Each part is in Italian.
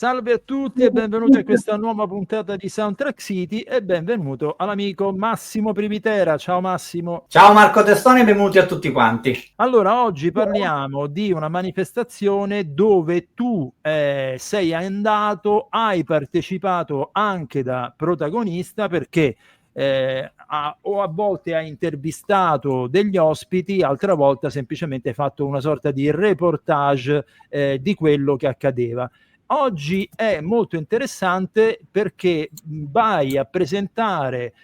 Salve a tutti e benvenuti a questa nuova puntata di Soundtrack City e benvenuto all'amico Massimo Privitera. Ciao Massimo. Ciao Marco Testoni e benvenuti a tutti quanti. Allora, oggi parliamo di una manifestazione dove tu sei andato, hai partecipato anche da protagonista perché o a volte hai intervistato degli ospiti, altra volta semplicemente hai fatto una sorta di reportage di quello che accadeva. Oggi è molto interessante perché vai a presentare,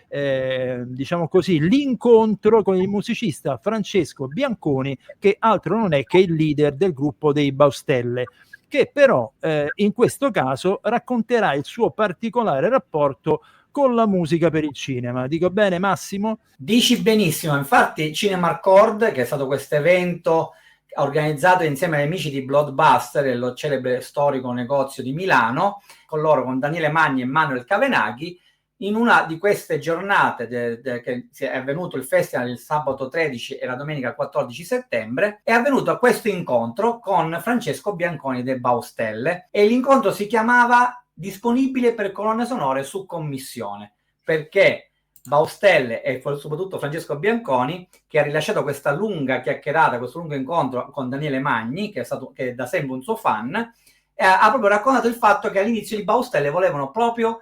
diciamo così, l'incontro con il musicista Francesco Bianconi, che altro non è che il leader del gruppo dei Baustelle, che però in questo caso racconterà il suo particolare rapporto con la musica per il cinema. Dico bene, Massimo? Dici benissimo, infatti Cinemarcord, che è stato questo evento organizzato insieme agli amici di Blockbuster, il celebre storico negozio di Milano, con Daniele Magni e Manuel Cavenaghi, in una di queste giornate che è avvenuto il festival il sabato 13 e la domenica 14 settembre, è avvenuto questo incontro con Francesco Bianconi dei Baustelle e l'incontro si chiamava Disponibile per colonne sonore su commissione, perché Baustelle e soprattutto Francesco Bianconi, che ha rilasciato questa lunga chiacchierata, questo lungo incontro con Daniele Magni, che è da sempre un suo fan, ha proprio raccontato il fatto che all'inizio i Baustelle volevano proprio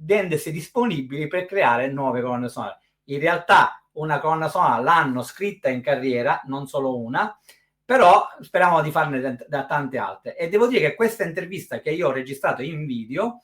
rendersi disponibili per creare nuove colonne sonore. In realtà una colonna sonora l'hanno scritta in carriera, non solo una, però speravamo di farne da tante altre. E devo dire che questa intervista che io ho registrato in video,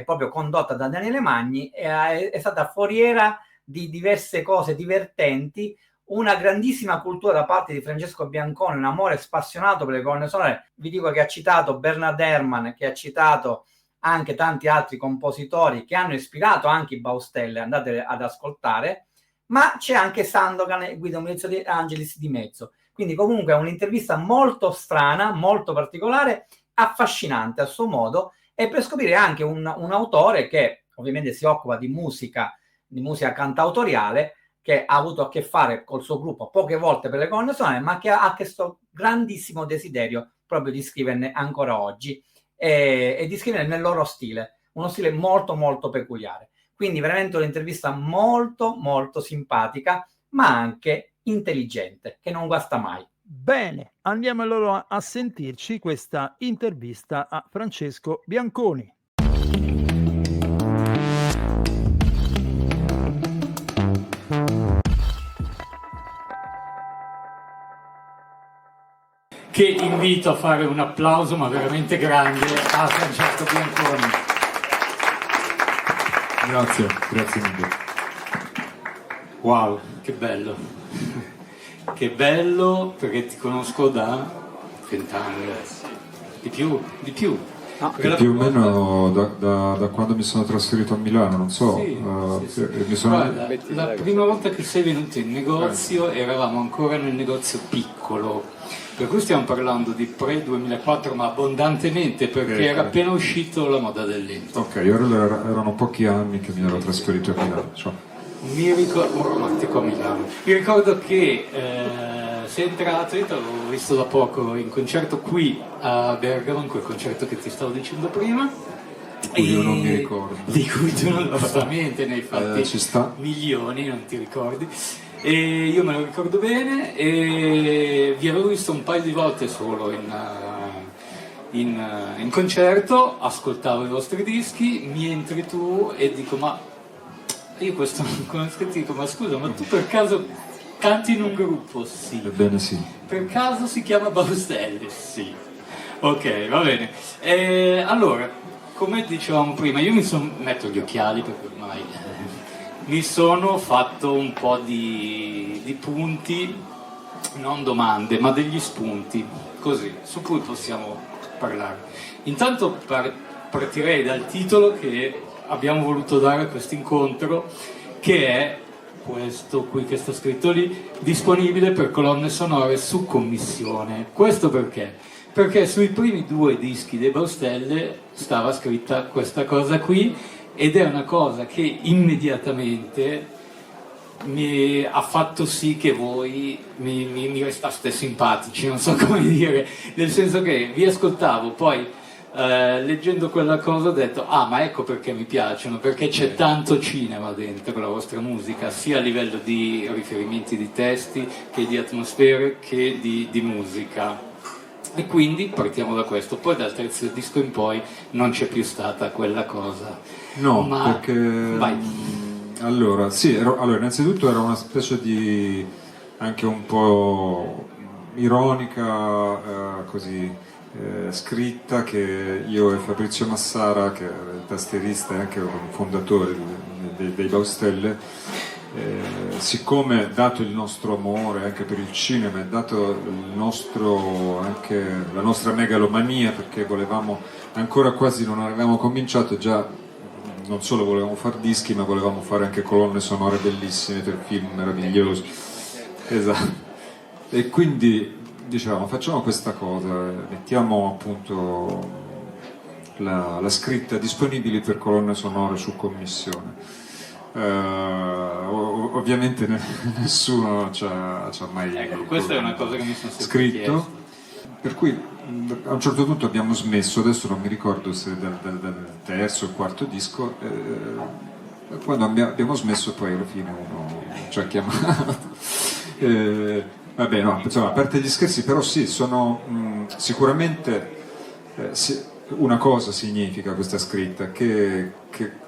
proprio condotta da Daniele Magni, è stata foriera di diverse cose divertenti, una grandissima cultura da parte di Francesco Bianconi, un amore spassionato per le colonne sonore. Vi dico che ha citato Bernard Herrmann, che ha citato anche tanti altri compositori che hanno ispirato anche i Baustelle, andate ad ascoltare, ma c'è anche Sandokan e Guido Maurizio De Angelis di mezzo. Quindi comunque è un'intervista molto strana, molto particolare, affascinante a suo modo, e per scoprire anche un autore che ovviamente si occupa di musica cantautoriale, che ha avuto a che fare col suo gruppo poche volte per le colonne sonore, ma che ha questo grandissimo desiderio proprio di scriverne ancora oggi e di scrivere nel loro stile, uno stile molto molto peculiare. Quindi veramente un'intervista molto molto simpatica, ma anche intelligente, che non guasta mai. Bene, andiamo allora a sentirci questa intervista a Francesco Bianconi. Che invito a fare un applauso, ma veramente grande, a Francesco Bianconi. Grazie mille. Wow, che bello. Che bello, perché ti conosco da 20 anni. Di più. No, più o meno da quando mi sono trasferito a Milano, non so. Guarda, la prima volta che sei venuto in negozio eravamo ancora nel negozio piccolo, per cui stiamo parlando di pre-2004, ma abbondantemente, perché era appena uscito La moda del lento. Ok, erano pochi anni che mi ero trasferito a Milano. Mi ricordo che sei entrato, io ti avevo visto da poco in concerto qui a Bergamo, in quel concerto che ti stavo dicendo prima. Io non mi ricordo. Di cui tu non giustamente ne hai fatti ci sta. milioni, non ti ricordi. E io me lo ricordo bene e vi avevo visto un paio di volte solo in concerto, ascoltavo i vostri dischi, mi entri tu e dico ma io questo non conosco, e ti dico ma scusa, ma tu per caso canti in un gruppo? Sì. Ebbene sì. Per caso si chiama Baustelle? Sì. Ok, va bene. Allora, come dicevamo prima, io metto gli occhiali perché ormai mi sono fatto un po' di punti, non domande, ma degli spunti, così, su cui possiamo parlare. Intanto partirei dal titolo che abbiamo voluto dare a questo incontro, che è questo qui che sta scritto lì, disponibile per colonne sonore su commissione. Questo perché? Perché sui primi 2 dischi dei Baustelle stava scritta questa cosa qui, ed è una cosa che immediatamente mi ha fatto sì che voi mi restaste simpatici, non so come dire, nel senso che vi ascoltavo, poi leggendo quella cosa ho detto, ma ecco perché mi piacciono, perché c'è tanto cinema dentro la vostra musica, sia a livello di riferimenti di testi, che di atmosfere, che di musica. E quindi partiamo da questo, poi dal terzo disco in poi non c'è più stata quella cosa. No, perché... Vai. Allora, sì, allora, innanzitutto era una specie di... anche un po' ironica, così, scritta, che io e Fabrizio Massara, che è il tastierista e anche un fondatore dei Baustelle, siccome dato il nostro amore anche per il cinema e dato anche la nostra megalomania, perché volevamo, ancora quasi non avevamo cominciato, già non solo volevamo fare dischi, ma volevamo fare anche colonne sonore bellissime per film meravigliosi. Esatto. E quindi dicevamo, facciamo questa cosa, mettiamo appunto la scritta disponibili per colonne sonore su commissione. Ovviamente nessuno ci ha mai, ecco, questa è una cosa che mi sono sempre scritto, chiesto. per cui a un certo punto abbiamo smesso, adesso non mi ricordo se dal terzo o quarto disco, quando abbiamo smesso poi alla fine uno ci ha chiamato. Vabbè, no, insomma, a parte gli scherzi, però sì, sono sicuramente una cosa significa questa scritta, che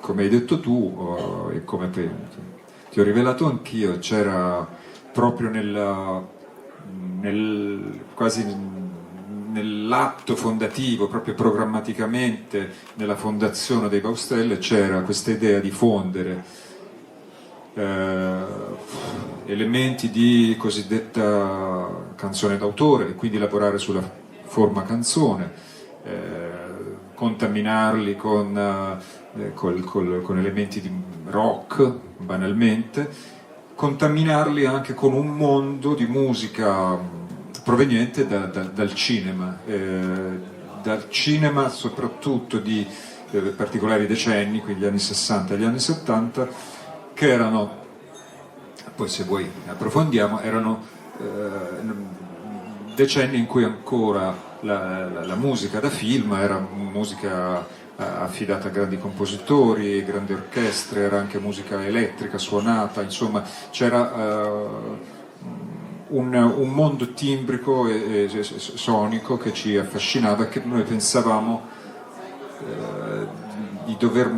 come hai detto tu, e come ti ho rivelato anch'io, c'era proprio quasi nell'atto fondativo, proprio programmaticamente, nella fondazione dei Baustelle, c'era questa idea di fondere elementi di cosiddetta canzone d'autore e quindi lavorare sulla forma canzone, contaminarli con elementi di rock, banalmente, contaminarli anche con un mondo di musica proveniente dal cinema, soprattutto di particolari decenni, quindi gli anni 60 e gli anni 70, che erano, poi se vuoi approfondiamo, erano decenni in cui ancora la musica da film era musica affidata a grandi compositori, grandi orchestre, era anche musica elettrica suonata, insomma c'era un mondo timbrico e sonico che ci affascinava e che noi pensavamo di dover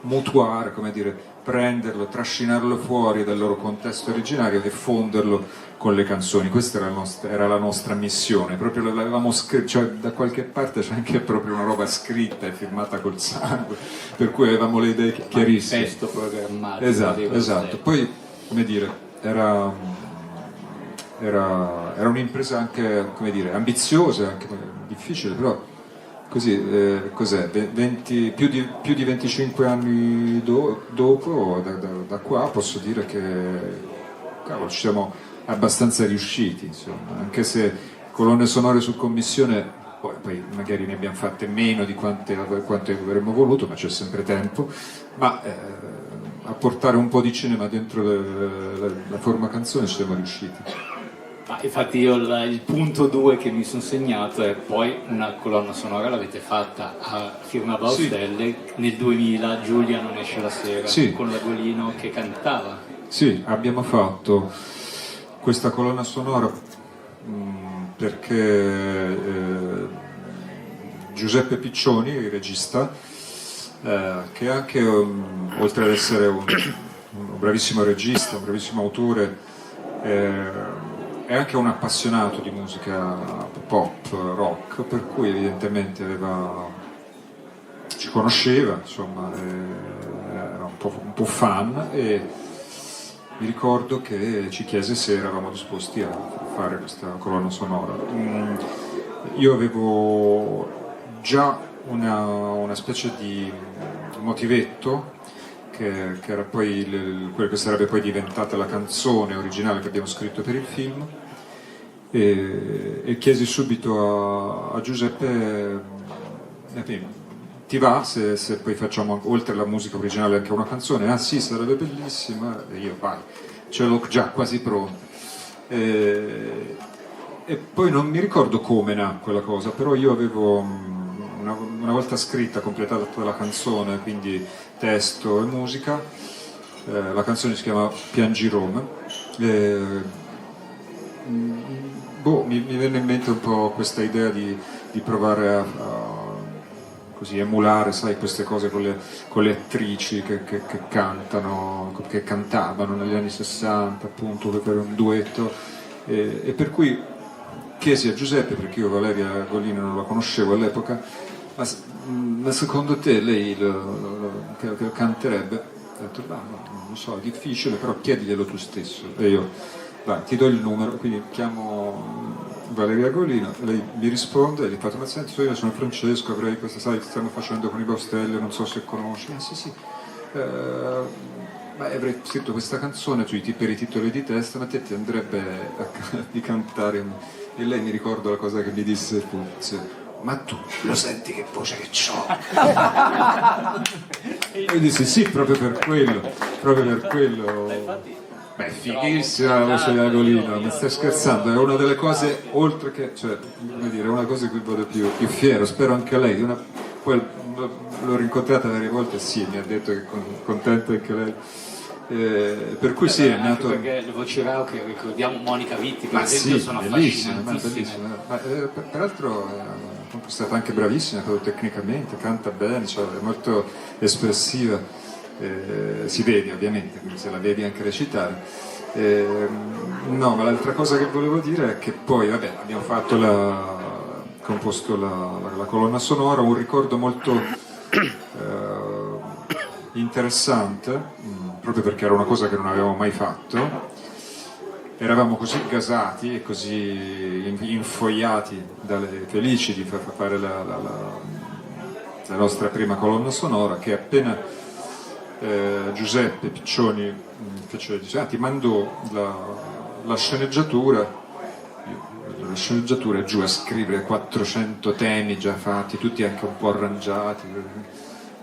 mutuare, come dire, prenderlo, trascinarlo fuori dal loro contesto originario e fonderlo con le canzoni. Questa era la nostra missione, proprio l'avevamo scritto, cioè da qualche parte c'è anche proprio una roba scritta e firmata col sangue, per cui avevamo le idee chiarissime. Testo programmato. Esatto. Poi, come dire, era un'impresa anche, come dire, ambiziosa, anche difficile, però così, cos'è? Più di 25 anni dopo, da qua posso dire che cavolo, ci siamo abbastanza riusciti, insomma, anche se colonne sonore su commissione poi magari ne abbiamo fatte meno di quante avremmo voluto, ma c'è sempre tempo, ma a portare un po' di cinema dentro la forma canzone ci siamo riusciti. Infatti io il punto 2 che mi sono segnato è poi una colonna sonora l'avete fatta a firma Baustelle, sì. Nel 2000 Giulia non esce la sera, sì. Con l'Agolino che cantava. Sì, abbiamo fatto questa colonna sonora perché Giuseppe Piccioni, il regista, che anche oltre ad essere un bravissimo regista, un bravissimo autore, è anche un appassionato di musica pop, rock, per cui evidentemente ci conosceva, insomma, era un po' fan, e mi ricordo che ci chiese se eravamo disposti a fare questa colonna sonora. Io avevo già una specie di motivetto che era poi quello che sarebbe poi diventata la canzone originale che abbiamo scritto per il film, e chiesi subito a Giuseppe ti va se poi facciamo oltre alla musica originale anche una canzone? Ah sì, sarebbe bellissima, e io vai, ce l'ho già quasi pronta, e poi non mi ricordo come nacque quella cosa, però io avevo una volta scritta, completata tutta la canzone, quindi testo e musica, la canzone si chiama Piangi Roma. Mi venne in mente un po' questa idea di provare a così emulare, sai, queste cose con le attrici che cantano, che cantavano negli anni 60, appunto, per un duetto, e per cui chiesi a Giuseppe, perché io Valeria Golino non la conoscevo all'epoca, ma secondo te lei che canterebbe? Ho detto, non lo so, è difficile, però chiediglielo tu stesso. E io, ti do il numero, quindi chiamo Valeria Golino, lei mi risponde e gli faccio, ma senti, io sono Francesco, avrei questa, sai, stiamo facendo con i Baustelli, non so se conosci. Sì, ma avrei scritto questa canzone per i titoli di testa, ma a te ti andrebbe di cantare? E lei, mi ricordo la cosa che mi disse, ma tu lo senti che voce che c'ho? E io dissi sì, proprio per quello. Beh, fighissima la voce di Agolino, mi stai scherzando? È una delle cose, oltre che, cioè, come dire, è una cosa di cui vado più fiero, spero anche lei. Poi l'ho rincontrata varie volte, sì, mi ha detto che è contenta anche lei. Per cui sì, è nato. Perché le voci rauche, ricordiamo Monica Vitti, per Ma esempio, sì, sono bellissima. affascinantissime. Peraltro è stata anche bravissima tecnicamente, canta bene, cioè, è molto espressiva. Si vede ovviamente, quindi se la vedi anche recitare. No, ma l'altra cosa che volevo dire è che poi abbiamo composto la colonna sonora, un ricordo molto interessante, proprio perché era una cosa che non avevamo mai fatto. Eravamo così gasati e così infoiati, felici di fare la nostra prima colonna sonora, che appena Giuseppe Piccioni dice, ti mando la sceneggiatura. La sceneggiatura è giù a scrivere 400 temi già fatti, tutti anche un po' arrangiati,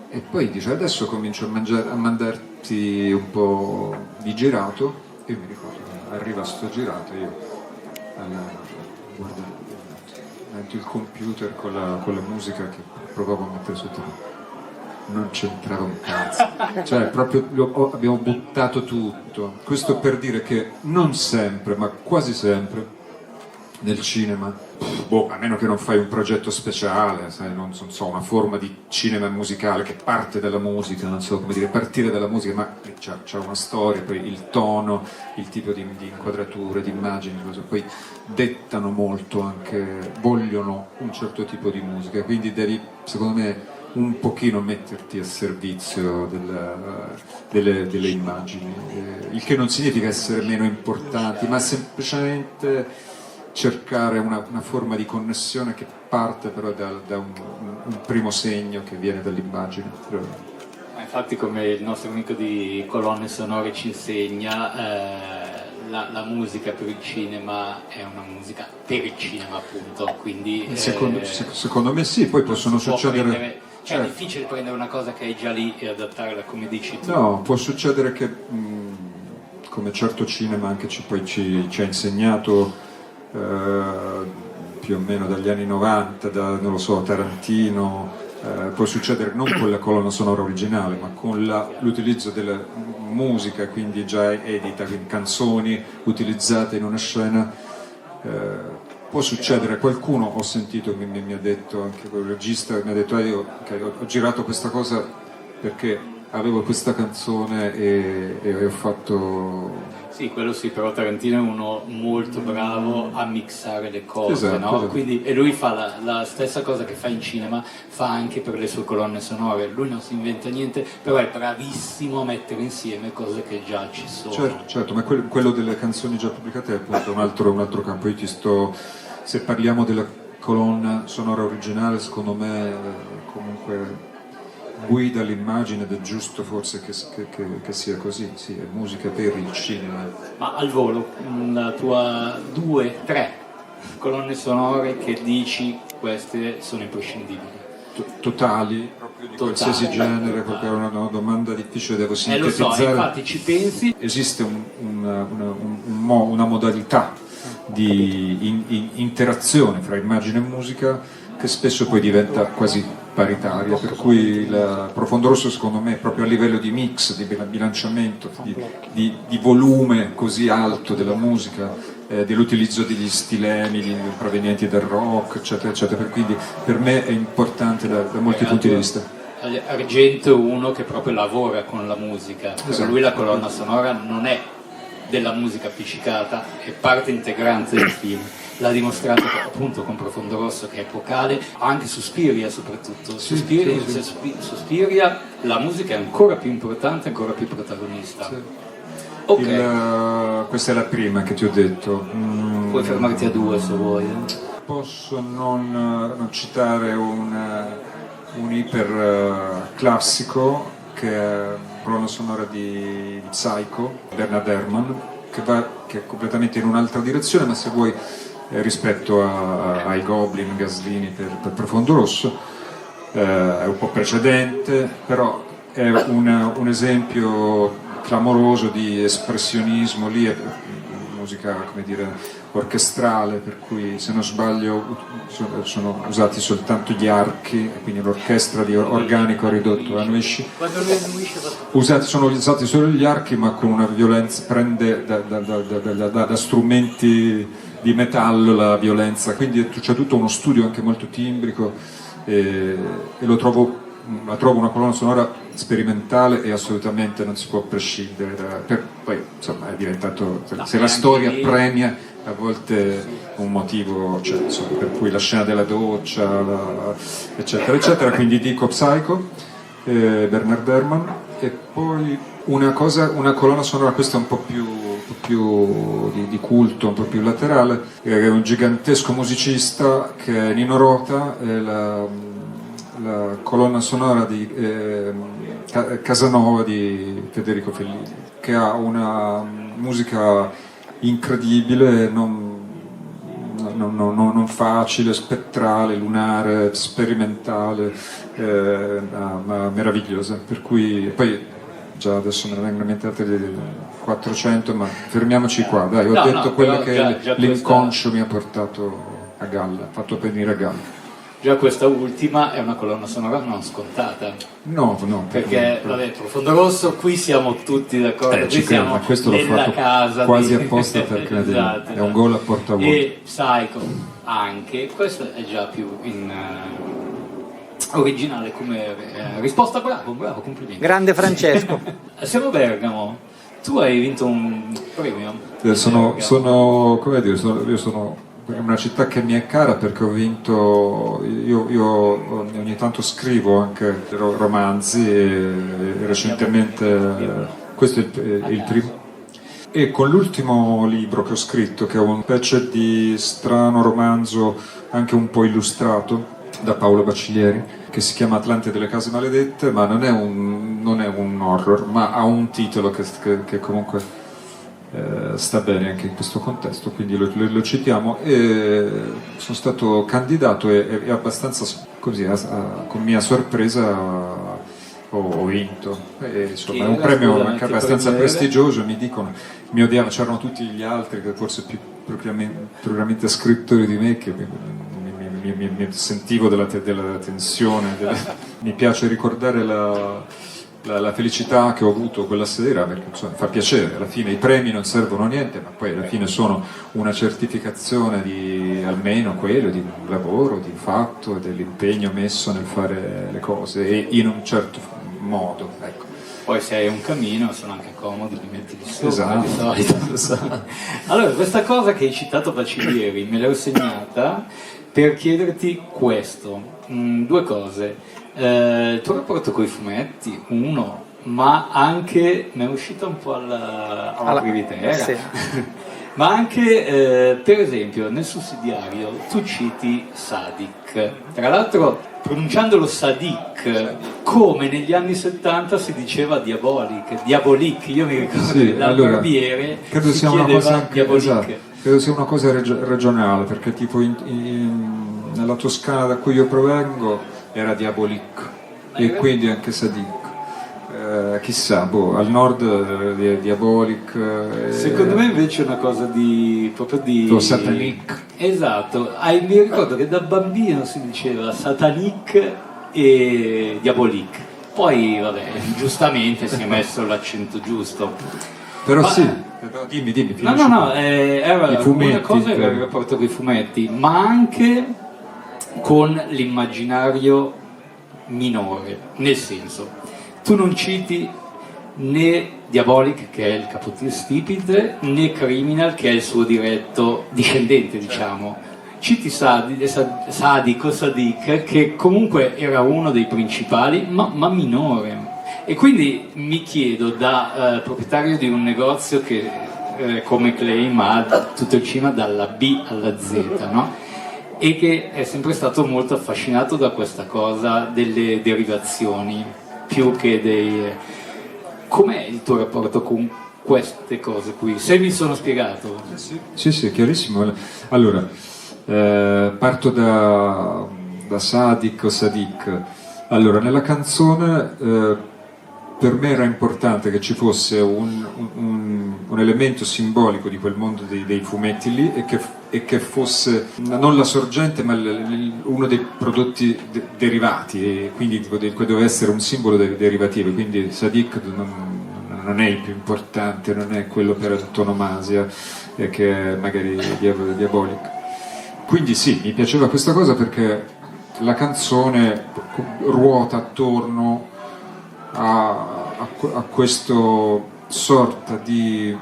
e poi dice adesso comincio a mandarti un po' di girato. E mi ricordo, arriva sto girato, io guardo il computer con la musica che provavo a mettere sotto, non c'entrava un cazzo, cioè proprio abbiamo buttato tutto. Questo per dire che non sempre, ma quasi sempre nel cinema, a meno che non fai un progetto speciale, sai, non so, una forma di cinema musicale che parte dalla musica, non so come dire, partire dalla musica, ma c'ha una storia, poi il tono, il tipo di inquadrature, di immagini, poi dettano molto anche, vogliono un certo tipo di musica, quindi devi, secondo me, un pochino metterti a servizio delle immagini, il che non significa essere meno importanti, ma semplicemente cercare una forma di connessione che parte però da un primo segno che viene dall'immagine. Infatti, come il nostro amico di colonne sonore ci insegna, la musica per il cinema è una musica per il cinema, appunto, quindi secondo me sì, poi possono succedere. Cioè è difficile prendere una cosa che è già lì e adattarla come dici tu. No, può succedere che come certo cinema anche ci ha insegnato più o meno dagli anni 90, non lo so, Tarantino, può succedere non con la colonna sonora originale, ma con l'utilizzo della musica, quindi già edita, quindi canzoni utilizzate in una scena. Può succedere, qualcuno ho sentito mi ha detto, anche quel regista mi ha detto io ho girato questa cosa perché avevo questa canzone e ho fatto. Sì, quello sì, però Tarantino è uno molto bravo a mixare le cose, esatto, no? Esatto. Quindi, e lui fa la stessa cosa che fa in cinema, fa anche per le sue colonne sonore. Lui non si inventa niente, però è bravissimo a mettere insieme cose che già ci sono. Certo, ma quello delle canzoni già pubblicate è appunto un altro campo. Io se parliamo della colonna sonora originale, secondo me comunque guida l'immagine ed è giusto forse che sia così, sì, è musica per il cinema. Ma al volo, la tua 2-3 colonne sonore che dici queste sono imprescindibili? Totali, proprio di qualsiasi genere, perché è una domanda difficile, devo sintetizzare. Lo so, infatti ci pensi. Esiste una modalità di interazione fra immagine e musica che spesso poi diventa quasi paritaria, per cui il Profondo Rosso secondo me proprio a livello di mix, di bilanciamento, di volume così alto della musica, dell'utilizzo degli stilemi provenienti dal rock, eccetera, eccetera, quindi per me è importante da molti punti di vista. Argento è uno che proprio lavora con la musica, per lui la colonna sonora non è della musica appiccicata, è parte integrante del film. L'ha dimostrato appunto con Profondo Rosso, che è epocale, anche Suspiria soprattutto. Suspiria la musica è ancora più importante, ancora più protagonista. Sì. Okay. Questa è la prima che ti ho detto. Puoi fermarti a 2 se vuoi. Posso non citare un iper classico che è colonna sonora di Psycho, Bernard Herrmann, che è completamente in un'altra direzione, ma se vuoi rispetto ai Goblin, Gaslini per Profondo Rosso è un po' precedente, però è un esempio clamoroso di espressionismo. Lì è musica, come dire, orchestrale, per cui se non sbaglio sono usati soltanto gli archi, quindi l'orchestra di organico ridotto a Nuisci. Sono usati solo gli archi, ma con una violenza, prende da strumenti di metallo la violenza, quindi c'è tutto uno studio anche molto timbrico e la trovo una colonna sonora sperimentale e assolutamente non si può prescindere poi insomma è diventato, se la storia premia a volte un motivo c'è, insomma, per cui la scena della doccia eccetera eccetera, quindi dico Psycho, Bernard Herrmann, e poi una colonna sonora, questa è un po' più di culto, un po' più laterale, è un gigantesco musicista che è Nino Rota, è la colonna sonora di Casanova di Federico Fellini, che ha una musica incredibile, non facile, spettrale, lunare, sperimentale, ma meravigliosa, per cui poi già adesso me ne vengono in mente altre 400, ma fermiamoci qua, dai, ho detto quello che l'inconscio mi ha portato a galla, fatto venire a galla. Già questa ultima è una colonna sonora non scontata. No. Perché, vabbè, Profondo Rosso, qui siamo tutti d'accordo, qui siamo questo l'ho nella fatto casa quasi apposta perché esatto. È un gol a porta vuota. E Psycho anche, questo è già più originale come risposta. Bravo, complimenti. Grande Francesco. Siamo a Bergamo, tu hai vinto un premio. Io sono è una città che mi è cara perché ho vinto, io ogni tanto scrivo anche romanzi e recentemente questo è il primo, e con l'ultimo libro che ho scritto, che è una specie di strano romanzo anche un po' illustrato da Paolo Baciglieri, che si chiama Atlante delle case maledette, ma non è un horror, ma ha un titolo che comunque sta bene anche in questo contesto, quindi lo citiamo, e sono stato candidato e abbastanza così, con mia sorpresa ho vinto, e, insomma, è un premio anche abbastanza prestigioso. Mi dicono, mi odiavano, c'erano tutti gli altri che forse più propriamente scrittori di me, che mi sentivo della tensione, mi piace ricordare la felicità che ho avuto quella sera, perché insomma, fa piacere. Alla fine i premi non servono a niente, ma poi alla fine sono una certificazione di almeno quello, di un lavoro, di fatto, dell'impegno messo nel fare le cose, e in un certo modo, ecco. Poi se hai un camino sono anche comodi, li metti di sopra, di solito. Esatto. Allora, questa cosa che hai citato Baciglieri me l'ho segnata per chiederti questo, 2 cose. Il tuo rapporto con i fumetti, uno, ma anche mi è uscita un po' alla Privitera, sì. Ma anche per esempio nel sussidiario tu citi Sadik, tra l'altro pronunciandolo Sadik come negli anni 70 si diceva Diabolic, io mi ricordo sì, dal barbiere credo si sia una cosa anche, Diabolic. Credo sia una cosa regionale, perché tipo nella Toscana da cui io provengo era Diabolic, e quindi anche Sadik. Chissà, al nord Diabolic. Secondo me invece è una cosa proprio di Satanic. Esatto, mi ricordo che da bambino si diceva Satanic e Diabolique, poi vabbè, giustamente si è messo l'accento giusto. Però ma, sì, dimmi, era i fumetti, una cosa era il rapporto con i fumetti, ma anche con l'immaginario minore, nel senso, tu non citi né Diabolic, che è il capostipite, né Criminal, che è il suo diretto discendente, diciamo. Citi Sadik o Sadik, che comunque era uno dei principali, ma minore. E quindi mi chiedo, da proprietario di un negozio che come Claim ha tutto il cinema dalla B alla Z, no? E che è sempre stato molto affascinato da questa cosa delle derivazioni, più che dei... Com'è il tuo rapporto con queste cose qui? Se mi sono spiegato. Sì, chiarissimo. Allora, parto da Sadik o Sadik. Allora, nella canzone per me era importante che ci fosse un elemento simbolico di quel mondo dei fumetti lì e che fosse non la sorgente ma uno dei prodotti derivati, e quindi doveva essere un simbolo derivativo. Quindi Sadik non è il più importante, non è quello per antonomasia che è magari Diabolic. Quindi sì, mi piaceva questa cosa perché la canzone ruota attorno a questo sorta di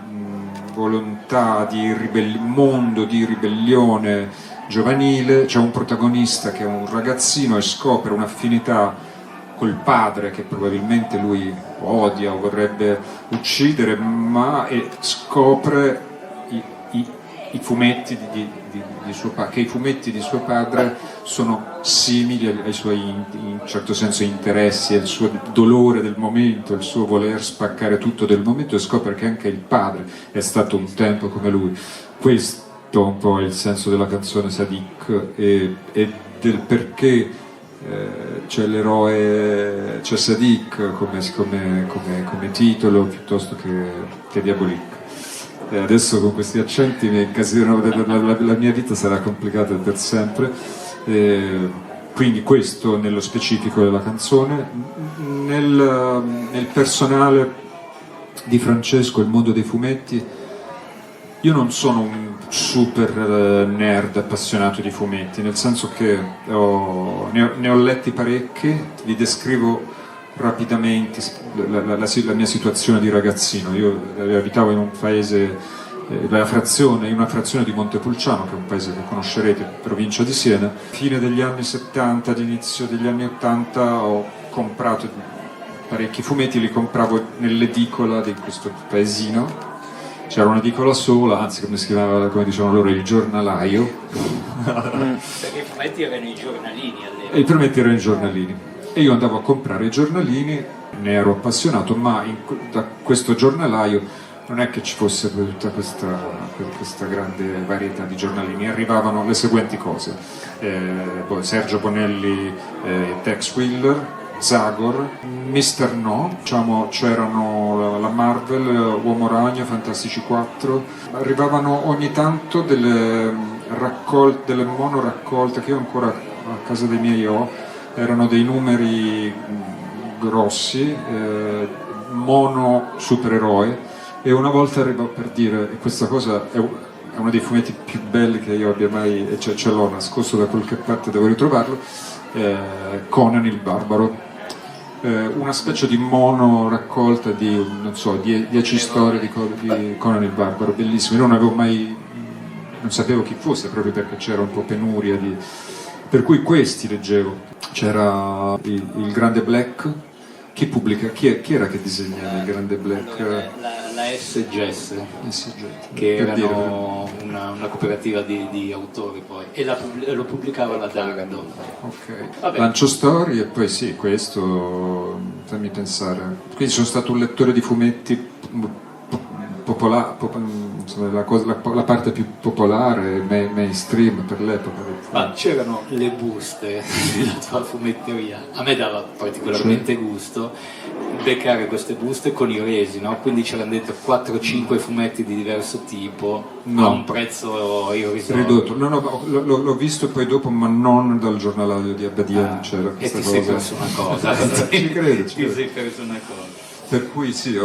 volontà di mondo di ribellione giovanile. C'è un protagonista che è un ragazzino e scopre un'affinità col padre che probabilmente lui odia o vorrebbe uccidere, ma scopre i fumetti di suo padre, che i fumetti di suo padre sono simili ai suoi, in un certo senso, interessi, al suo dolore del momento, il suo voler spaccare tutto del momento, e scopre che anche il padre è stato un tempo come lui. Questo un po' è il senso della canzone Sadik e del perché c'è l'eroe, c'è Sadik come titolo piuttosto che Diabolic. Adesso con questi accenti mi incasinerò, la mia vita sarà complicata per sempre. Quindi questo nello specifico della canzone. Nel personale di Francesco, il mondo dei fumetti, io non sono un super nerd appassionato di fumetti, nel senso che ne ho letti parecchi. Vi descrivo rapidamente la mia situazione di ragazzino. Io abitavo in un paese, in una frazione di Montepulciano, che è un paese che conoscerete, provincia di Siena. Fine degli anni 70, all'inizio degli anni 80 ho comprato parecchi fumetti, li compravo nell'edicola di questo paesino. C'era un'edicola sola, anzi come dicevano loro, il giornalaio. Perché i fumetti erano i giornalini all'epoca. I fumetti erano i giornalini. E io andavo a comprare i giornalini, ne ero appassionato, ma da questo giornalaio non è che ci fosse tutta questa grande varietà di giornalini. Arrivavano le seguenti cose: Sergio Bonelli, Tex Willer, Zagor, Mr. No, diciamo, c'erano la Marvel, Uomo Ragno, Fantastici 4. Arrivavano ogni tanto delle monoraccolte che io ancora a casa dei miei ho. Erano dei numeri grossi, mono supereroe, e una volta arrivò per dire, e questa cosa è uno dei fumetti più belli che io abbia mai, e ce l'ho nascosto da qualche parte, devo ritrovarlo, Conan il Barbaro, una specie di mono raccolta di, non so, 10 storie di Conan il Barbaro, bellissime. Io non sapevo chi fosse, proprio perché c'era un po' penuria per cui questi leggevo. C'era il Grande Black. Chi era che disegnava il Grande Black? La S-Jess, che erano una cooperativa di autori poi, e lo pubblicava la Dardo. Ok. Lancio Story, e poi sì, questo, fammi pensare. Quindi sono stato un lettore di fumetti la parte più popolare, mainstream per l'epoca. Ma c'erano le buste della tua fumetteria, a me dava particolarmente gusto, beccare queste buste con i resi, no? Quindi c'erano dentro 4-5 fumetti di diverso tipo a un prezzo irrisorio. Ridotto. No, l'ho visto poi dopo, ma non dal giornalaio di Abbadia, non c'era questa cosa. E ti sei perso una cosa. Ci credo. Ti sei perso una cosa. Per cui sì,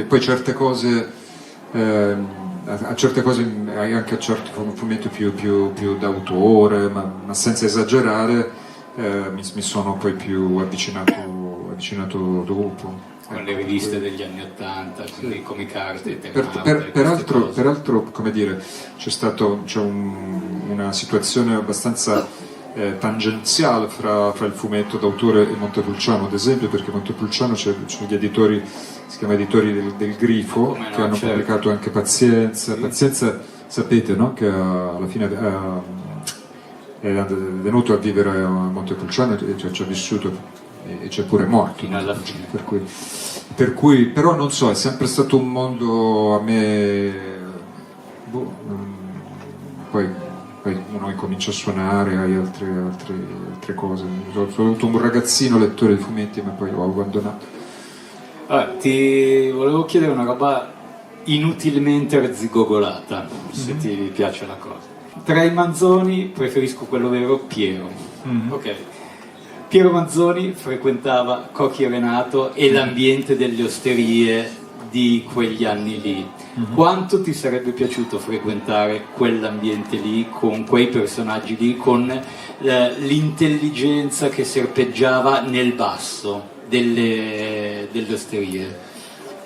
poi certe cose, a certe cose, anche a certi fumetti più d'autore, ma senza esagerare, mi sono poi più avvicinato dopo. Con le riviste degli anni '80, quindi sì. Come carte, peraltro, come dire, c'è una situazione abbastanza tangenziale fra il fumetto d'autore e Montepulciano, ad esempio, perché Montepulciano c'è gli editori, si chiama Editori del Grifo, che hanno pubblicato anche Pazienza. Sì. Pazienza, sapete, no? Che alla fine è venuto a vivere a Montepulciano e ci ha vissuto e c'è pure morto. Per cui, però non so, è sempre stato un mondo a me. Poi uno comincia a suonare, hai altre cose. Sono avuto un ragazzino lettore di fumetti, ma poi ho abbandonato. Allora, ti volevo chiedere una roba inutilmente arzigogolata, se ti piace la cosa. Tra i Manzoni preferisco quello vero, Piero. Ok. Piero Manzoni frequentava Cocchi e Renato e l'ambiente delle osterie di quegli anni lì. Quanto ti sarebbe piaciuto frequentare quell'ambiente lì, con quei personaggi lì, con l'intelligenza che serpeggiava nel basso delle osterie?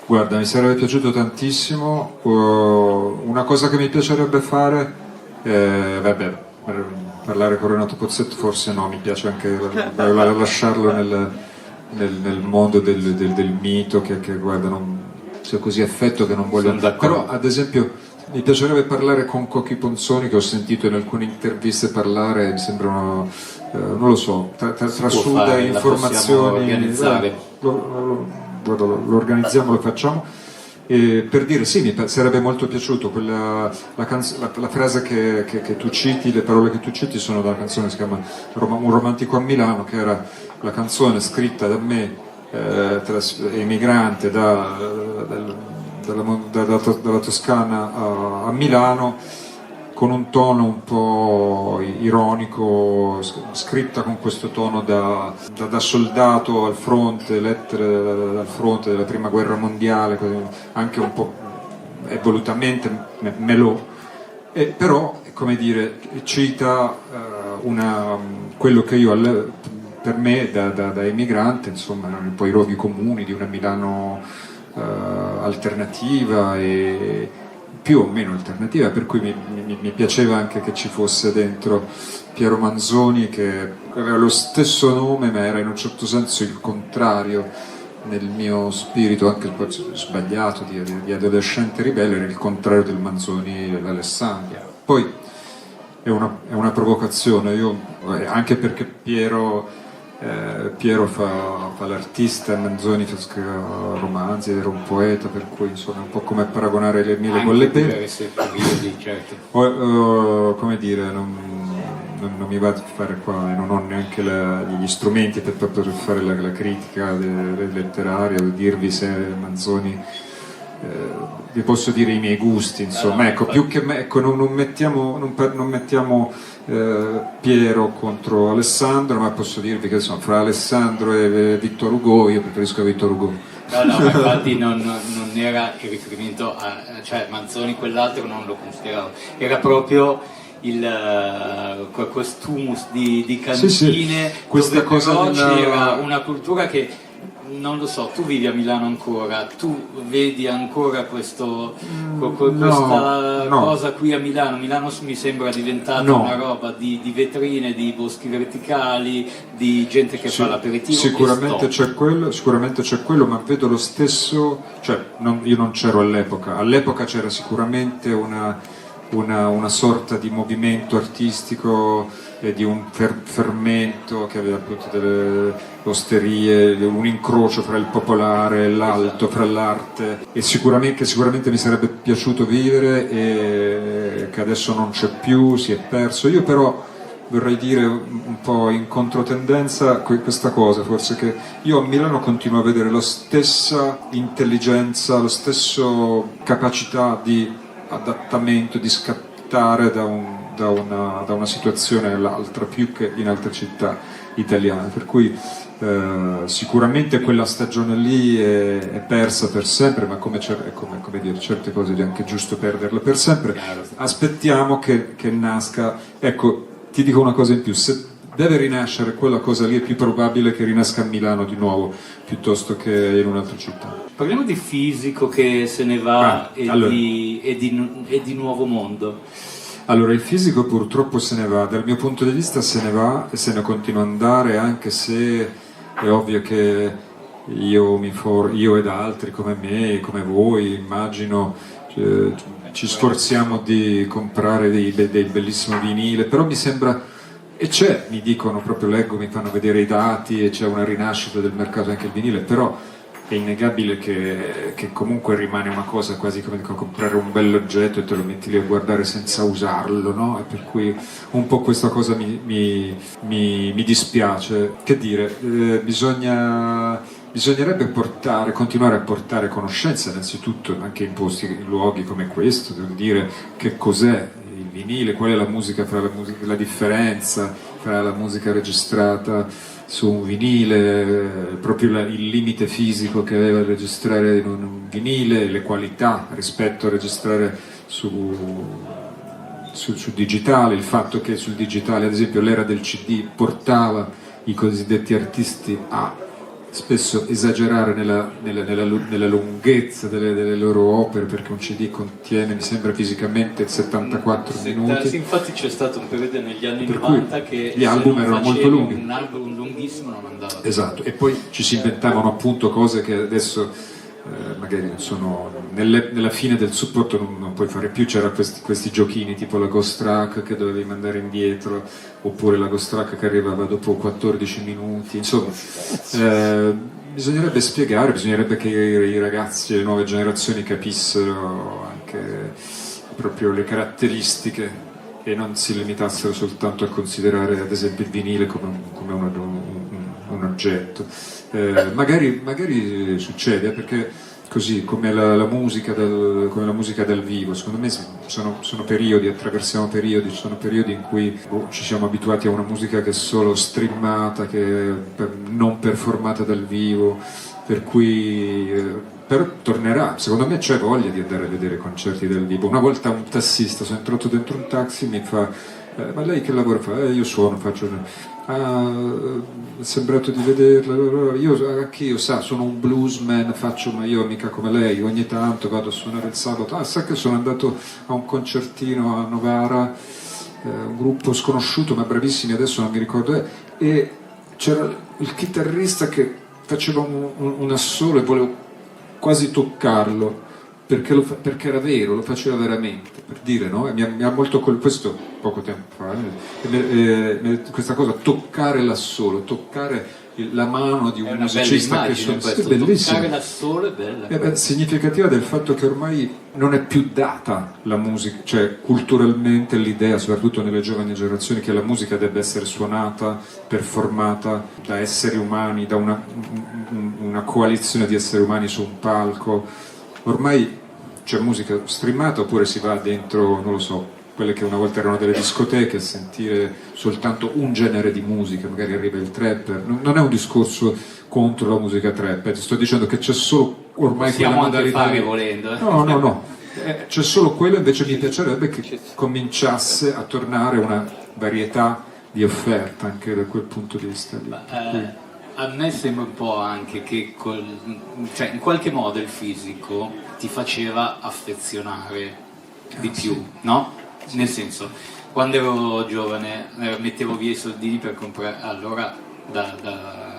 Guarda, mi sarebbe piaciuto tantissimo. Una cosa che mi piacerebbe fare, parlare con Renato Pozzetto forse no, mi piace anche lasciarlo nel mondo del mito che guarda, non sia così affetto che non voglio. Però ad esempio mi piacerebbe parlare con Cocchi Ponzoni, che ho sentito in alcune interviste parlare, mi sembrano, non lo so, trasuda informazioni. Lo organizziamo, lo facciamo. Per dire sì, mi sarebbe molto piaciuto la frase che tu citi, le parole che tu citi sono dalla canzone che si chiama Un romantico a Milano, che era la canzone scritta da me, emigrante dalla Toscana a Milano, con un tono un po' ironico, scritta con questo tono da soldato al fronte, lettere dal fronte della prima guerra mondiale, anche un po' volutamente melò, però, come dire, cita quello che io per me da emigrante, insomma, erano poi i luoghi comuni di una Milano alternativa e più o meno alternativa, per cui mi piaceva anche che ci fosse dentro Piero Manzoni, che aveva lo stesso nome ma era in un certo senso il contrario nel mio spirito, anche un po' sbagliato, di adolescente ribelle, era il contrario del Manzoni dell'Alessandria. Poi è una provocazione, anche perché Piero fa l'artista, Manzoni fa romanzi, era un poeta, per cui insomma è un po' come paragonare le mele con le pere. Certo. Come dire, non mi va a fare qua, e non ho neanche gli strumenti per poter fare la critica letteraria, o dirvi se Manzoni, vi posso dire i miei gusti, insomma, ecco, più che non mettiamo Piero contro Alessandro, ma posso dirvi che insomma, fra Alessandro e Victor Hugo io preferisco Victor Hugo. No, ma infatti non era il riferimento cioè Manzoni, quell'altro non lo consideravo, era proprio quest'humus di cantine, sì. Questa dove cosa però c'era una cultura che, non lo so, tu vivi a Milano ancora, tu vedi ancora questa cosa qui a Milano. Milano mi sembra diventata una roba di vetrine, di boschi verticali, di gente che fa l'aperitivo. Sicuramente c'è quello, ma vedo lo stesso, cioè io non c'ero all'epoca c'era sicuramente una sorta di movimento artistico e di un fermento che aveva appunto delle osterie, un incrocio fra il popolare e l'alto, fra l'arte, e sicuramente mi sarebbe piaciuto vivere, e che adesso non c'è più, si è perso. Io però vorrei dire un po' in controtendenza questa cosa, forse, che io a Milano continuo a vedere la stessa intelligenza, la stessa capacità di adattamento, di scattare da una situazione all'altra, più che in altre città italiane, per cui sicuramente quella stagione lì è persa per sempre, ma come dire, certe cose è anche giusto perderle per sempre. Aspettiamo che nasca. Ecco, ti dico una cosa in più: se deve rinascere quella cosa lì, è più probabile che rinasca a Milano di nuovo piuttosto che in un'altra città. Parliamo di Fisico che se ne va allora. e di Nuovo Mondo. Allora, il Fisico purtroppo se ne va, dal mio punto di vista se ne va e se ne continua ad andare, anche se è ovvio che io ed altri come me, come voi, immagino, ci sforziamo di comprare dei bellissimi vinili, però mi sembra, e c'è, mi dicono, proprio leggo, mi fanno vedere i dati e c'è una rinascita del mercato anche il vinile, però è innegabile che comunque rimane una cosa quasi come comprare un bell'oggetto e te lo metti lì a guardare senza usarlo, no? E per cui un po' questa cosa mi dispiace. Che dire, bisognerebbe continuare a portare conoscenza, innanzitutto anche in in luoghi come questo, devo dire che cos'è il vinile, qual è la musica, la differenza fra la musica registrata su un vinile, proprio il limite fisico che aveva registrare in un vinile, le qualità rispetto a registrare su digitale, il fatto che sul digitale, ad esempio, l'era del CD portava i cosiddetti artisti a spesso esagerare nella lunghezza delle loro opere, perché un CD contiene, mi sembra, fisicamente 74 minuti. Sì, infatti c'è stato un periodo negli anni per 90 che gli album erano molto lunghi. Un album lunghissimo non andava. Esatto, e poi ci si inventavano appunto cose che adesso magari sono nella fine del supporto non puoi fare più. C'erano questi giochini tipo la Ghost Track che dovevi mandare indietro, oppure la Ghost Track che arrivava dopo 14 minuti, insomma bisognerebbe spiegare, bisognerebbe che i ragazzi, le nuove generazioni capissero anche proprio le caratteristiche e non si limitassero soltanto a considerare ad esempio il vinile come un oggetto. Magari succede, perché così come la musica dal vivo, secondo me sono periodi, attraversiamo periodi, ci sono periodi in cui ci siamo abituati a una musica che è solo streamata, che è non performata dal vivo, per cui però tornerà, secondo me c'è voglia di andare a vedere concerti dal vivo. Una volta un tassista, sono entrato dentro un taxi, mi fa ma lei che lavoro fa? Io suono, faccio è sembrato di vederla, anch'io, sono un bluesman, ma io mica come lei, ogni tanto vado a suonare il sabato. Sa che sono andato a un concertino a Novara, un gruppo sconosciuto ma bravissimi, adesso non mi ricordo, e c'era il chitarrista che faceva un assolo e volevo quasi toccarlo, perché era vero, lo faceva veramente, per dire, no? E mi ha molto questo poco tempo fa, questa cosa, toccare l'assolo, toccare la mano di un musicista che suona, è bellissimo. Toccare l'assolo è bella. È significativa del fatto che ormai non è più data la musica, cioè culturalmente l'idea, soprattutto nelle giovani generazioni, che la musica debba essere suonata, performata da esseri umani, da una coalizione di esseri umani su un palco. Ormai c'è musica streamata, oppure si va dentro, non lo so, quelle che una volta erano delle discoteche, a sentire soltanto un genere di musica, magari arriva il trapper. Non è un discorso contro la musica trap, sto dicendo che c'è solo ormai quella modalità. Fare volendo. No. C'è solo quello, invece mi piacerebbe che cominciasse a tornare una varietà di offerta anche da quel punto di vista lì. A me sembra un po' anche che cioè in qualche modo il Fisico ti faceva affezionare di più, sì. No? Sì. Nel senso, quando ero giovane mettevo via i soldini per comprare, allora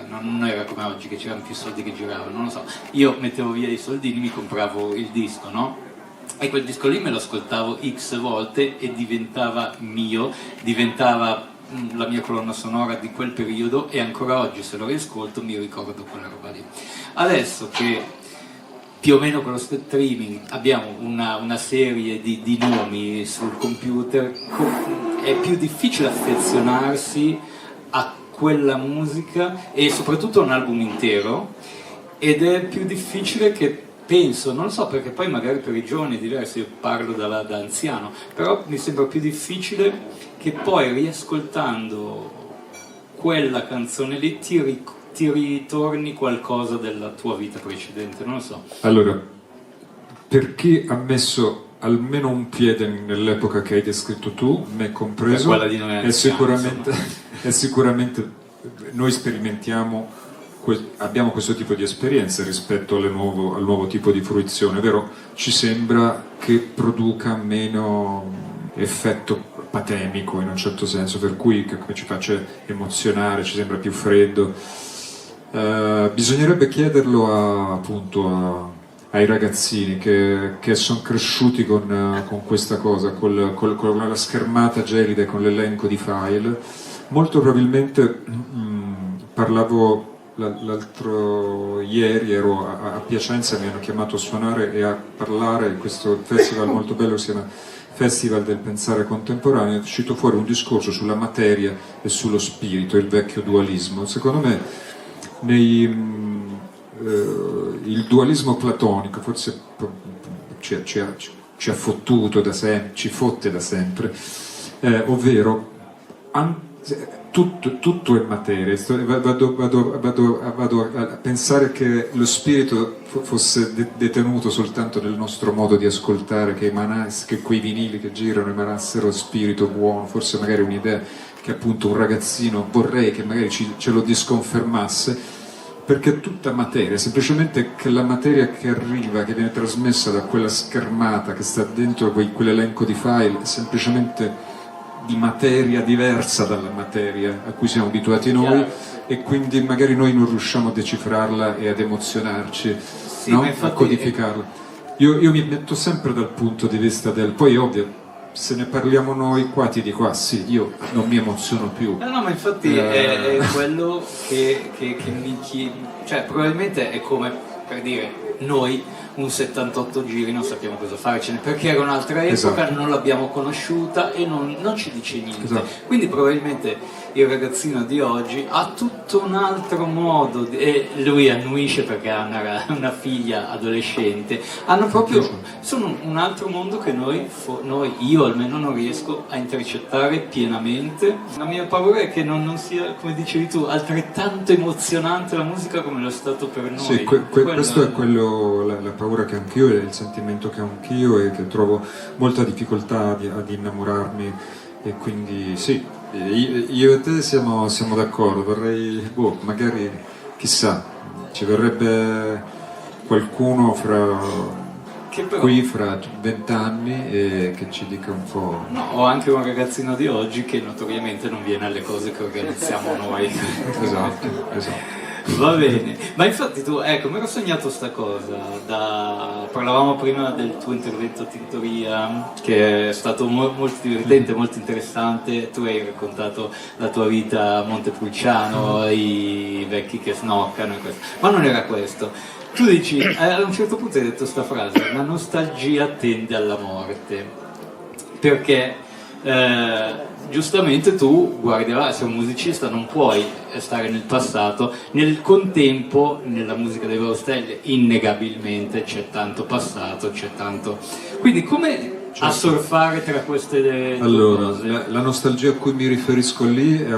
non era come oggi che c'erano più soldi che giravano, non lo so, io mettevo via i soldini, mi compravo il disco, no? E quel disco lì me lo ascoltavo x volte e diventava mio, diventava la mia colonna sonora di quel periodo, e ancora oggi se lo riascolto mi ricordo quella roba lì. Adesso che più o meno con lo streaming abbiamo una serie di nomi sul computer, è più difficile affezionarsi a quella musica e soprattutto a un album intero, ed è più difficile che, penso, non lo so, perché poi magari per i giovani è diverso, io parlo da anziano, però mi sembra più difficile che poi riascoltando quella canzone lì ti ritorni qualcosa della tua vita precedente, non lo so. Allora, per chi ha messo almeno un piede nell'epoca che hai descritto tu, me compreso, quella di noi anziani, è sicuramente noi sperimentiamo, abbiamo questo tipo di esperienze rispetto al nuovo tipo di fruizione, vero? Ci sembra che produca meno effetto patemico in un certo senso, per cui che ci faccia emozionare, ci sembra più freddo. Bisognerebbe chiederlo appunto ai ragazzini che sono cresciuti con questa cosa, con la schermata gelida e con l'elenco di file. Molto probabilmente parlavo l'altro ieri, ero a Piacenza, mi hanno chiamato a suonare e a parlare in questo festival molto bello che si chiama Festival del Pensare Contemporaneo. È uscito fuori un discorso sulla materia e sullo spirito, il vecchio dualismo. Secondo me il dualismo platonico forse ci ha fottuto da sempre, ci fotte da sempre, ovvero tutto è materia. Vado a pensare che lo spirito fosse detenuto soltanto nel nostro modo di ascoltare, che quei vinili che girano emanassero spirito buono, forse magari un'idea che appunto un ragazzino vorrei che magari ce lo disconfermasse, perché è tutta materia, semplicemente che la materia che arriva, che viene trasmessa da quella schermata che sta dentro quell'elenco di file, è semplicemente di materia diversa dalla materia a cui siamo abituati noi, e quindi magari noi non riusciamo a decifrarla e ad emozionarci, sì, no? Infatti... a codificarla. Io mi metto sempre dal punto di vista poi ovvio, se ne parliamo noi qua ti dico sì, io non mi emoziono più. No, ma infatti è quello che mi chiedo, cioè probabilmente è come per dire noi un 78 giri non sappiamo cosa farcene, perché era un'altra epoca, esatto. Non l'abbiamo conosciuta e non ci dice niente, esatto. Quindi probabilmente il ragazzino di oggi ha tutto un altro modo, e lui annuisce perché ha una figlia adolescente, sono un altro mondo che io almeno non riesco a intercettare pienamente. La mia paura è che non sia, come dicevi tu, altrettanto emozionante la musica come lo è stato per noi. Sì, questo è quello, la paura che anch'io, e il sentimento che ho anch'io, e che trovo molta difficoltà ad innamorarmi, e quindi sì, io e te siamo d'accordo. Vorrei, magari, chissà, ci verrebbe qualcuno qui fra 20 anni e che ci dica un po'. No, o anche un ragazzino di oggi che notoriamente non viene alle cose che organizziamo noi. Esatto. Va bene, ma infatti tu, ecco, mi ero sognato sta cosa, parlavamo prima del tuo intervento a Tintoria, che è stato molto divertente, molto interessante. Tu hai raccontato la tua vita a Montepulciano, i vecchi che snoccano e questo, ma non era questo. Tu dici, a un certo punto hai detto sta frase: la nostalgia tende alla morte, perché giustamente tu guardi, sei un musicista, non puoi stare nel passato. Nel contempo, nella musica dei Loro Stelle, innegabilmente c'è tanto passato, c'è tanto. Quindi come a surfare tra queste due cose? La nostalgia a cui mi riferisco lì è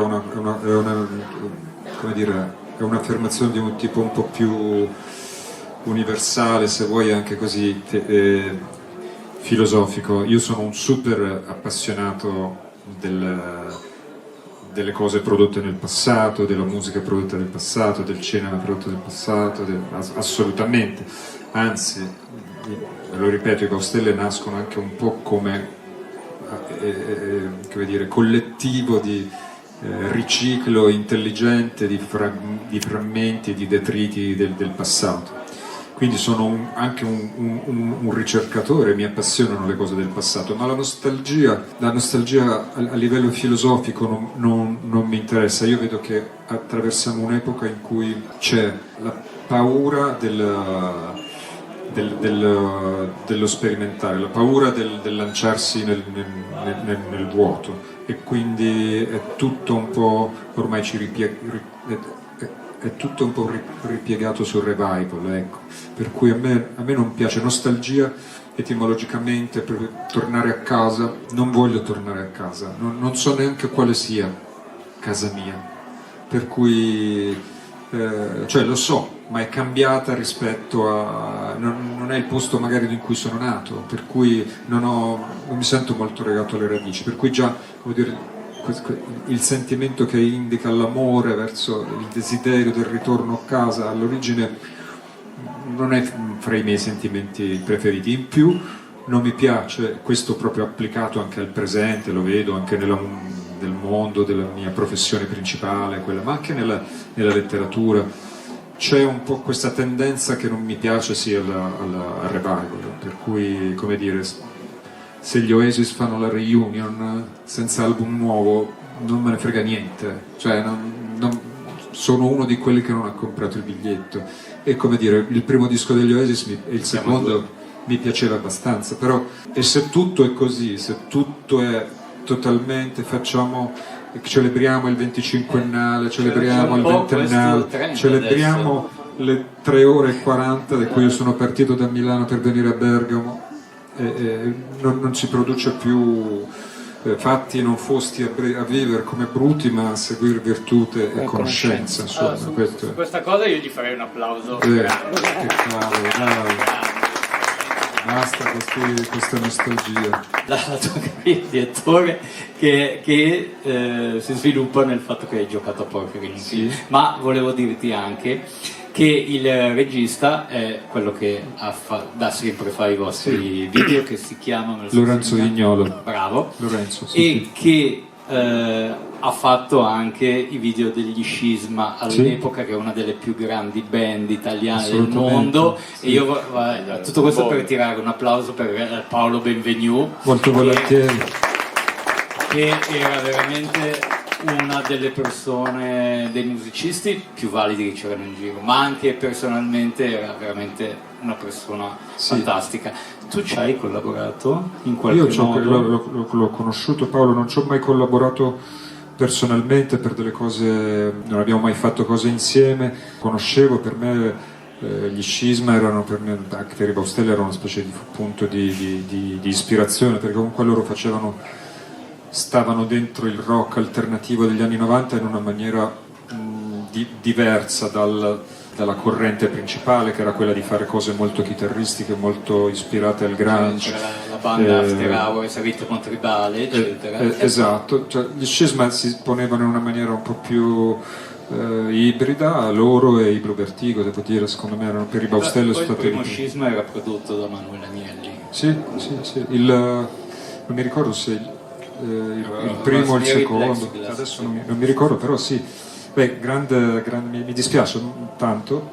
è un'affermazione di un tipo un po' più universale, se vuoi anche così filosofico. Io sono un super appassionato delle cose prodotte nel passato, della musica prodotta nel passato, del cinema prodotto nel passato, assolutamente. Anzi, lo ripeto, i Baustelle nascono anche un po' come collettivo di riciclo intelligente di frammenti, di detriti del passato. Quindi sono anche un ricercatore, mi appassionano le cose del passato, ma la nostalgia a livello filosofico non mi interessa. Io vedo che attraversiamo un'epoca in cui c'è la paura dello sperimentare, la paura del lanciarsi nel vuoto, e quindi è tutto un po', ormai è tutto un po' ripiegato sul revival, ecco. Per cui a me non piace. Nostalgia etimologicamente, per tornare a casa, non voglio tornare a casa, non so neanche quale sia casa mia, per cui cioè lo so, ma è cambiata rispetto a... non è il posto magari in cui sono nato, per cui non mi sento molto legato alle radici, per cui già, come dire, il sentimento che indica l'amore verso il desiderio del ritorno a casa all'origine non è fra i miei sentimenti preferiti. In più non mi piace, questo proprio applicato anche al presente, lo vedo anche nel mondo della mia professione principale, quella, ma anche nella letteratura, c'è un po' questa tendenza che non mi piace sia al revival, per cui, come dire, se gli Oasis fanno la reunion senza album nuovo non me ne frega niente, cioè sono uno di quelli che non ha comprato il biglietto, e come dire, il primo disco degli Oasis e il secondo mi piaceva abbastanza, però, e se tutto è così, se tutto è totalmente, celebriamo il 25ennale, celebriamo il 20ennale, celebriamo le 3 ore e 40 da cui io sono partito da Milano per venire a Bergamo, non si produce più fatti non fosti a vivere come bruti, ma a seguire virtute e conoscenza. Insomma, su questa cosa io gli farei un applauso grande. Che cavolo, dai. Basta questa nostalgia. Dalla tua carriera di attore che si sviluppa nel fatto che hai giocato a poker in film. Ma volevo dirti anche che il regista è quello che da sempre fa i vostri video, che si chiama Lorenzo Vignolo. Bravo. Lorenzo, e che ha fatto anche i video degli Scisma all'epoca, che è una delle più grandi band italiane del mondo, e io tutto questo per tirare un applauso per Paolo Benvenu, molto volentieri, che era veramente una delle persone, dei musicisti più validi che c'erano in giro, ma anche personalmente era veramente una persona fantastica. Tu ci hai collaborato in qualche modo? L'ho conosciuto Paolo, non ci ho mai collaborato personalmente per delle cose, non abbiamo mai fatto cose insieme. Conoscevo, per me gli Scisma erano, per me, anche per i Baustelli, erano una specie di punto di ispirazione, perché comunque loro stavano dentro il rock alternativo degli anni 90 in una maniera diversa dalla corrente principale, che era quella di fare cose molto chitarristiche, molto ispirate al grunge. La banda After Hours, Ritmo Tribale, eccetera. Esatto, cioè, gli Scisma si ponevano in una maniera un po' più ibrida, loro e i Blue Vertigo, devo dire, secondo me erano per i Baustelli. Il primo Scisma era prodotto da Manuel Agnelli. Sì. Non mi ricordo se il primo o il secondo, adesso non mi ricordo, però sì. Beh, mi dispiace tanto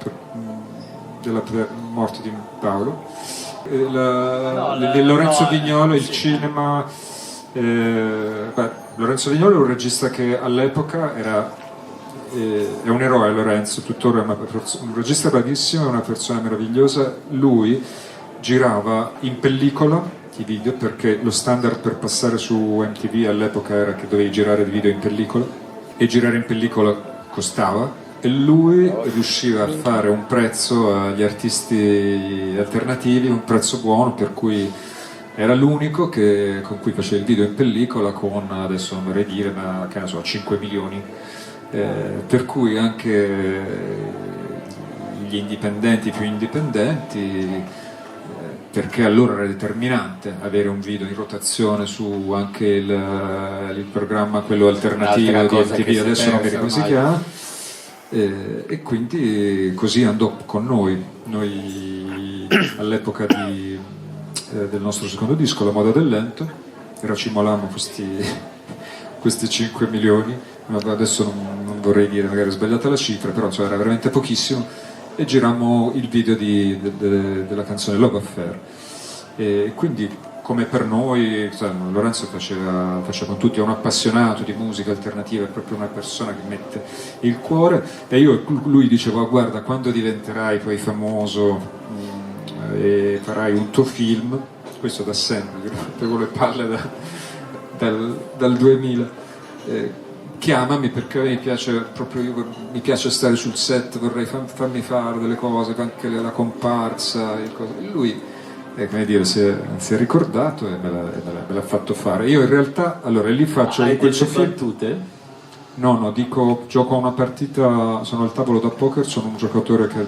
della morte di Paolo. Lorenzo Vignolo, il cinema. Lorenzo Vignolo è un regista che all'epoca è un eroe. Lorenzo tuttora è un regista bravissimo, è una persona meravigliosa. Lui girava in pellicola i video, perché lo standard per passare su MTV all'epoca era che dovevi girare il video in pellicola, e girare in pellicola costava, e lui riusciva a fare un prezzo agli artisti alternativi, un prezzo buono, per cui era l'unico con cui faceva il video in pellicola, con, adesso non vorrei dire, ma che ne so, 5 milioni, per cui anche gli indipendenti più indipendenti, perché allora era determinante avere un video in rotazione su anche il programma, quello alternativo di MTV, adesso non mi ricordo come si chiama, e quindi così andò con noi all'epoca del nostro secondo disco, La Moda del Lento, racimalammo questi 5 milioni, adesso non vorrei dire, magari è sbagliata la cifra, però era veramente pochissimo, e girammo il video della canzone Love Affair. E quindi, come per noi, Lorenzo faceva con tutti, è un appassionato di musica alternativa, è proprio una persona che mette il cuore, e lui diceva: guarda, quando diventerai poi famoso e farai un tuo film, questo da sempre, con le palle dal 2000, chiamami perché mi piace proprio, mi piace stare sul set, vorrei farmi fare delle cose, anche la comparsa, e lui come dire, si è ricordato e me l'ha fatto fare. Io in realtà, allora lì faccio Hai questo delle film. battute? No, dico, gioco una partita, sono al tavolo da poker, sono un giocatore che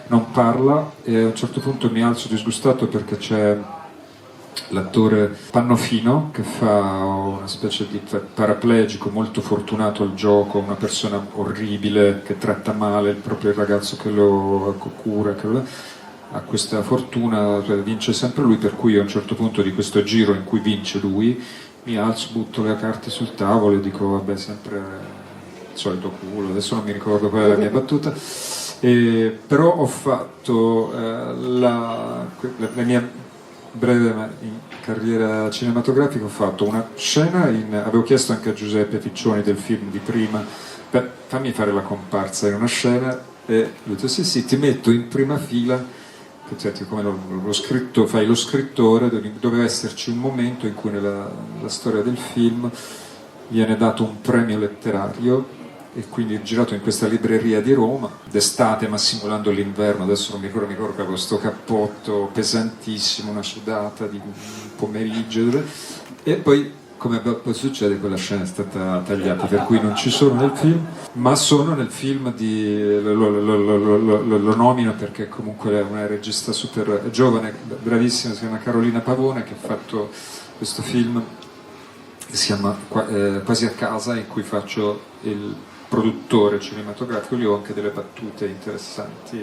non parla e a un certo punto mi alzo disgustato perché c'è l'attore Pannofino che fa una specie di paraplegico molto fortunato al gioco, una persona orribile che tratta male proprio il ragazzo che lo cura, ha questa fortuna, vince sempre lui, per cui a un certo punto di questo giro in cui vince lui mi alzo, butto le carte sul tavolo e dico vabbè, sempre il solito culo, adesso non mi ricordo qual è la mia battuta, però ho fatto la mia breve carriera cinematografica, ho fatto una scena, avevo chiesto anche a Giuseppe Ticcioni del film di prima, fammi fare la comparsa in una scena, e lui ha detto sì, ti metto in prima fila, cioè, come lo scritto, fai lo scrittore, doveva esserci un momento in cui nella storia del film viene dato un premio letterario e quindi girato in questa libreria di Roma d'estate, ma simulando l'inverno, adesso non mi ricordo che avevo questo cappotto pesantissimo, una sudata di un pomeriggio, e poi come poi succede, quella scena è stata tagliata, per cui non ci sono nel film, ma sono nel film lo nomino perché comunque è una regista super giovane, bravissima, si chiama Carolina Pavone, che ha fatto questo film che si chiama Quasi a casa, in cui faccio il produttore cinematografico. Io ho anche delle battute interessanti,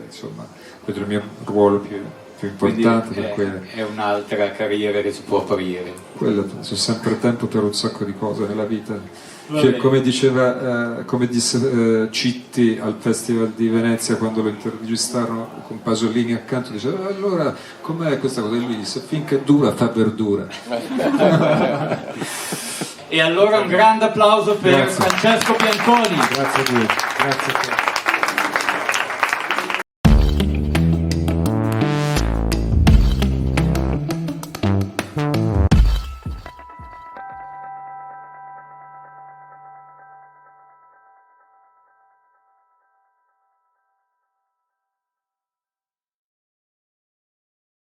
insomma, questo è il mio ruolo più importante. Quindi è un'altra carriera che si può aprire. Quello, c'è sempre tempo per un sacco di cose nella vita. Che, come disse Citti al Festival di Venezia quando lo intervistarono con Pasolini accanto, diceva allora com'è questa cosa? E lui disse finché dura fa verdura. E allora un grande applauso per Grazie. Francesco Bianconi. Grazie a Dio. Grazie a te.